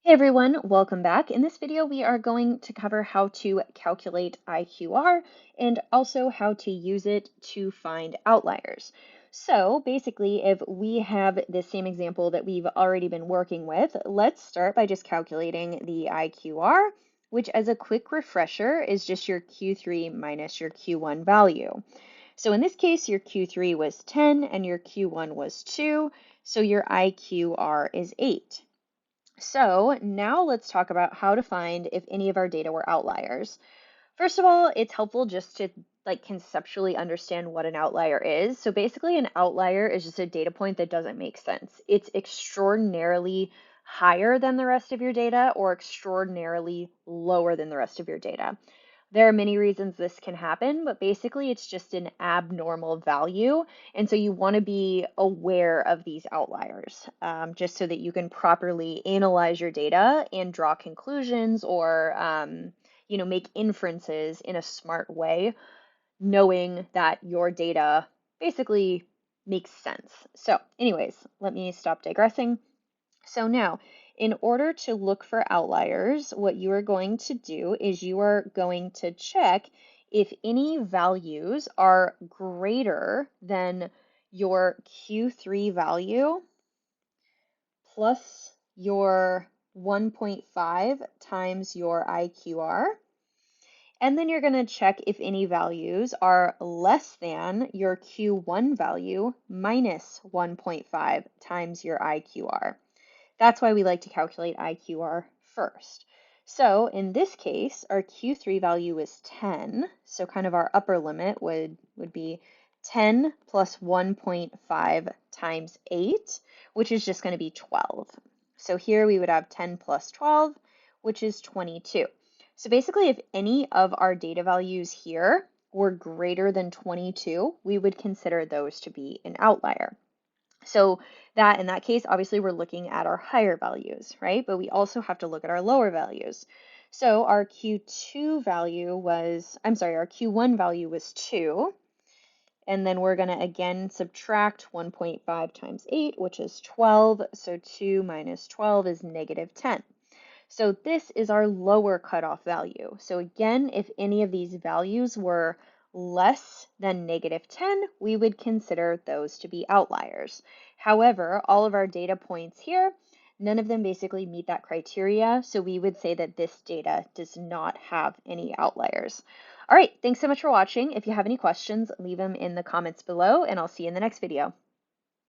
Hey everyone, welcome back. In this video, we are going to cover how to calculate IQR and also how to use it to find outliers. So basically, if we have the same example that we've already been working with, let's start by just calculating the IQR, which as a quick refresher is just your Q3 minus your Q1 value. So in this case, your Q3 was 10 and your Q1 was 2, so your IQR is 8. So now let's talk about how to find if any of our data were outliers. First of all, it's helpful just to conceptually understand what an outlier is. So basically an outlier is just a data point that doesn't make sense. It's extraordinarily higher than the rest of your data or extraordinarily lower than the rest of your data. There are many reasons this can happen, but basically it's just an abnormal value. And so you want to be aware of these outliers, just so that you can properly analyze your data and draw conclusions or make inferences in a smart way, knowing that your data basically makes sense. So anyways, let me stop digressing. So now, in order to look for outliers, what you are going to do is you are going to check if any values are greater than your Q3 value plus your 1.5 times your IQR. And then you're going to check if any values are less than your Q1 value minus 1.5 times your IQR. That's why we like to calculate IQR first. So in this case, our Q3 value is 10. So kind of our upper limit would be 10 plus 1.5 times 8, which is just going to be 12. So here we would have 10 plus 12, which is 22. So basically, if any of our data values here were greater than 22, we would consider those to be an outlier. So that in that case, obviously we're looking at our higher values, right? But we also have to look at our lower values. So our Q2 value was, our Q1 value was 2. And then we're going to again subtract 1.5 times 8, which is 12. So 2 minus 12 is negative 10. So this is our lower cutoff value. So again, if any of these values were less than negative 10, we would consider those to be outliers. However, all of our data points here, none of them basically meet that criteria. So we would say that this data does not have any outliers. All right, thanks so much for watching. If you have any questions, leave them in the comments below, and I'll see you in the next video.